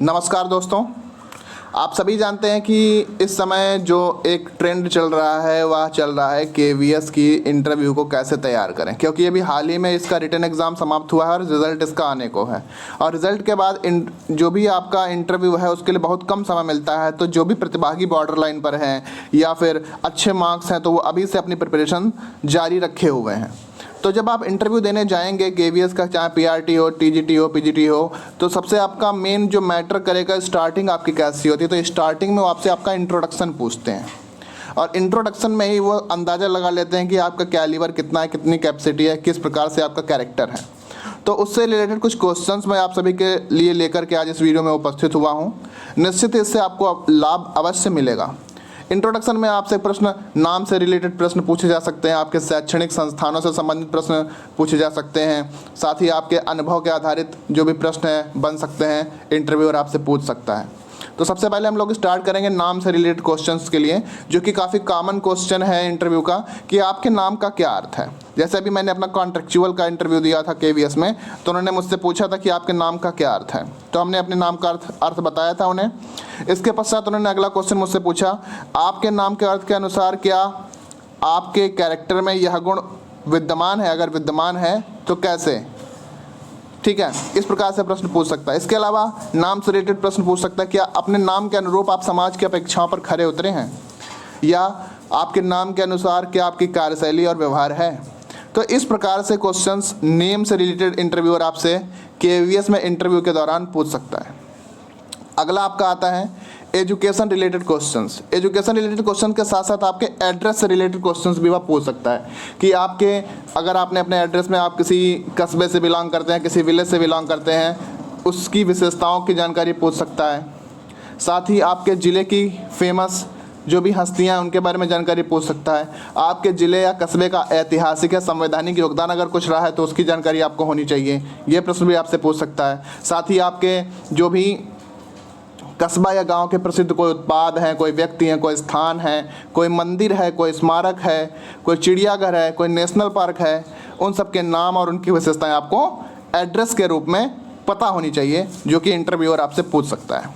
नमस्कार दोस्तों, आप सभी जानते हैं कि इस समय जो एक ट्रेंड चल रहा है वह चल रहा है केवीएस की इंटरव्यू को कैसे तैयार करें, क्योंकि अभी हाल ही में इसका रिटन एग्ज़ाम समाप्त हुआ है और रिज़ल्ट इसका आने को है। और रिज़ल्ट के बाद जो भी आपका इंटरव्यू है उसके लिए बहुत कम समय मिलता है। तो जो भी प्रतिभागी बॉर्डर लाइन पर हैं या फिर अच्छे मार्क्स हैं तो वो अभी से अपनी प्रिपरेशन जारी रखे हुए हैं। तो जब आप इंटरव्यू देने जाएंगे केवीएस का, चाहे पीआरटी हो, टीजीटी हो, पीजीटी हो, तो सबसे आपका मेन जो मैटर करेगा स्टार्टिंग आपकी कैसी होती है। तो स्टार्टिंग में वो आपसे आपका इंट्रोडक्शन पूछते हैं और इंट्रोडक्शन में ही वो अंदाज़ा लगा लेते हैं कि आपका कैलिबर कितना है, कितनी कैपेसिटी है, किस प्रकार से आपका कैरेक्टर है। तो उससे रिलेटेड कुछ क्वेश्चंस मैं आप सभी के लिए लेकर के आज इस वीडियो में उपस्थित हुआ हूँ। निश्चित इससे आपको लाभ अवश्य मिलेगा। इंट्रोडक्शन में आपसे प्रश्न, नाम से रिलेटेड प्रश्न पूछे जा सकते हैं, आपके शैक्षणिक संस्थानों से संबंधित प्रश्न पूछे जा सकते हैं, साथ ही आपके अनुभव के आधारित जो भी प्रश्न है बन सकते हैं, इंटरव्यूअर आपसे पूछ सकता है। तो सबसे पहले हम लोग स्टार्ट करेंगे नाम से रिलेटेड क्वेश्चंस के लिए, जो कि काफ़ी कॉमन क्वेश्चन है इंटरव्यू का, कि आपके नाम का क्या अर्थ है। जैसे अभी मैंने अपना कॉन्ट्रेक्चुअल का इंटरव्यू दिया था केवीएस में, तो उन्होंने मुझसे पूछा था कि आपके नाम का क्या अर्थ है। तो हमने अपने नाम का अर्थ बताया था उन्हें। इसके पश्चात उन्होंने अगला क्वेश्चन मुझसे पूछा, आपके नाम के अर्थ के अनुसार क्या आपके कैरेक्टर में यह गुण विद्यमान है, अगर विद्यमान है तो कैसे। ठीक है, इस प्रकार से प्रश्न पूछ सकता है। इसके अलावा नाम से रिलेटेड प्रश्न पूछ सकता है, क्या अपने नाम के अनुरूप आप समाज की अपेक्षाओं पर खरे उतरे हैं, या आपके नाम के अनुसार क्या आपकी कार्यशैली और व्यवहार है। तो इस प्रकार से क्वेश्चंस नेम से रिलेटेड इंटरव्यूअर आपसे केवीएस में इंटरव्यू के दौरान पूछ सकता है। अगला आपका आता है education related questions. Education related question के साथ साथ आपके एड्रेस से रिलेटेड क्वेश्चंस भी वह पूछ सकता है कि आपके, अगर आपने अपने एड्रेस में आप किसी कस्बे से बिलोंग करते हैं, किसी विलेज से बिलोंग करते हैं, उसकी विशेषताओं की जानकारी पूछ सकता है। साथ ही आपके ज़िले की फेमस जो भी हस्तियां हैं उनके बारे में जानकारी पूछ सकता है। आपके ज़िले या कस्बे का ऐतिहासिक या संवैधानिक योगदान अगर कुछ रहा है तो उसकी जानकारी आपको होनी चाहिए, ये प्रश्न भी आपसे पूछ सकता है। साथ ही आपके जो भी कस्बा या गांव के प्रसिद्ध कोई उत्पाद हैं, कोई व्यक्ति हैं, कोई स्थान है, कोई मंदिर है, कोई स्मारक है, कोई चिड़ियाघर है, कोई नेशनल पार्क है, उन सब के नाम और उनकी विशेषताएं आपको एड्रेस के रूप में पता होनी चाहिए, जो कि इंटरव्यूअर आपसे पूछ सकता है।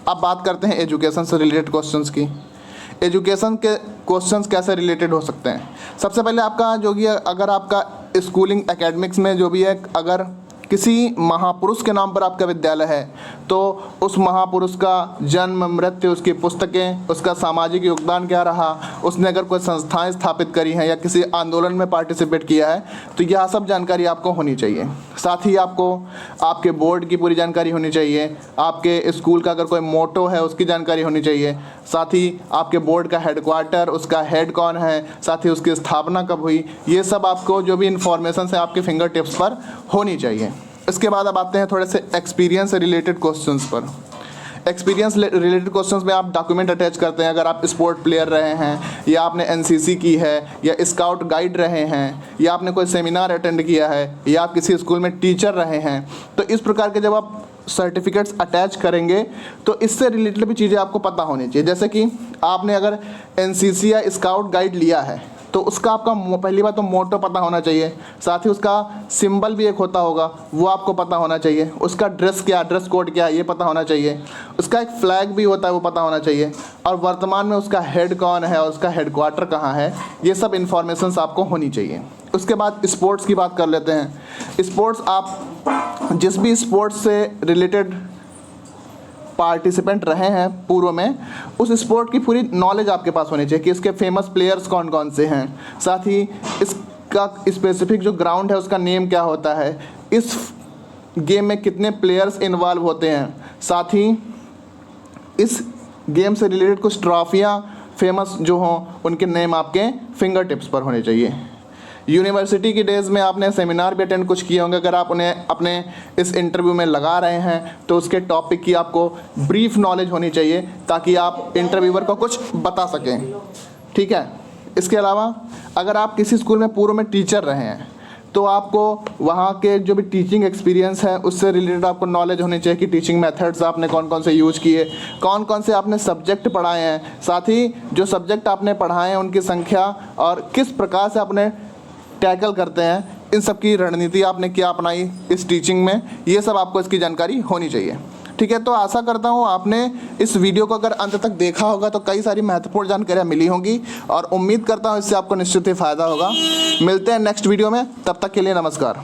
अब बात करते हैं एजुकेशन से रिलेटेड क्वेश्चंस की। एजुकेशन के क्वेश्चंस कैसे रिलेटेड हो सकते हैं। सबसे पहले आपका जो भी है, अगर आपका स्कूलिंग एकेडमिक्स में जो भी है, अगर किसी महापुरुष के नाम पर आपका विद्यालय है तो उस महापुरुष का जन्म, मृत्यु, उसकी पुस्तकें, उसका सामाजिक योगदान क्या रहा, उसने अगर कोई संस्थाएं स्थापित करी हैं या किसी आंदोलन में पार्टिसिपेट किया है, तो यह सब जानकारी आपको होनी चाहिए। साथ ही आपको आपके बोर्ड की पूरी जानकारी होनी चाहिए, आपके स्कूल का अगर कोई मोटो है उसकी जानकारी होनी चाहिए, साथ ही आपके बोर्ड का हेडक्वार्टर, उसका हेड कौन है, साथ ही उसकी स्थापना कब हुई, ये सब आपको जो भी इंफॉर्मेशन है आपके फिंगर टिप्स पर होनी चाहिए। इसके बाद अब आते हैं थोड़े से एक्सपीरियंस से रिलेटेड क्वेश्चंस पर। एक्सपीरियंस रिलेटेड क्वेश्चंस में आप डॉक्यूमेंट अटैच करते हैं। अगर आप स्पोर्ट प्लेयर रहे हैं, या आपने एनसीसी की है, या स्काउट गाइड रहे हैं, या आपने कोई सेमिनार अटेंड किया है, या आप किसी स्कूल में टीचर रहे हैं, तो इस प्रकार के जब आप सर्टिफिकेट्स अटैच करेंगे तो इससे रिलेटेड भी चीज़ें आपको पता होनी चाहिए। जैसे कि आपने अगर एनसीसी या स्काउट गाइड लिया है तो उसका आपका पहली बात तो मोटो पता होना चाहिए, साथ ही उसका सिंबल भी एक होता होगा वो आपको पता होना चाहिए, उसका ड्रेस क्या, ड्रेस कोड क्या है ये पता होना चाहिए, उसका एक फ्लैग भी होता है वो पता होना चाहिए, और वर्तमान में उसका हेड कौन है और उसका हेडक्वार्टर कहाँ है, ये सब इन्फॉर्मेशंस आपको होनी चाहिए। उसके बाद स्पोर्ट्स की बात कर लेते हैं। स्पोर्ट्स, आप जिस भी स्पोर्ट्स से रिलेटेड पार्टिसिपेंट रहे हैं पूर्व में, उस स्पोर्ट की पूरी नॉलेज आपके पास होनी चाहिए कि इसके फेमस प्लेयर्स कौन कौन से हैं, साथ ही इसका स्पेसिफिक जो ग्राउंड है उसका नेम क्या होता है, इस गेम में कितने प्लेयर्स इन्वॉल्व होते हैं, साथ ही इस गेम से रिलेटेड कुछ ट्रॉफियाँ फेमस जो हों उनके नेम आपके फिंगर टिप्स पर होने चाहिए। यूनिवर्सिटी की डेज़ में आपने सेमिनार भी अटेंड कुछ किए होंगे, अगर आप उन्हें अपने इस इंटरव्यू में लगा रहे हैं तो उसके टॉपिक की आपको ब्रीफ नॉलेज होनी चाहिए ताकि आप इंटरव्यूअर को कुछ बता सकें। ठीक है, इसके अलावा अगर आप किसी स्कूल में पूर्व में टीचर रहे हैं तो आपको वहाँ के जो भी टीचिंग एक्सपीरियंस है उससे रिलेटेड आपको नॉलेज होनी चाहिए कि टीचिंग मेथड्स आपने कौन कौन से यूज़ किए, कौन कौन से आपने सब्जेक्ट पढ़ाए हैं, साथ ही जो सब्जेक्ट आपने पढ़ाए हैं उनकी संख्या और किस प्रकार से आपने टैकल करते हैं, इन सब की रणनीति आपने क्या अपनाई इस टीचिंग में, ये सब आपको इसकी जानकारी होनी चाहिए। ठीक है, तो आशा करता हूँ आपने इस वीडियो को अगर अंत तक देखा होगा तो कई सारी महत्वपूर्ण जानकारियाँ मिली होंगी और उम्मीद करता हूँ इससे आपको निश्चित ही फ़ायदा होगा। मिलते हैं नेक्स्ट वीडियो में, तब तक के लिए नमस्कार।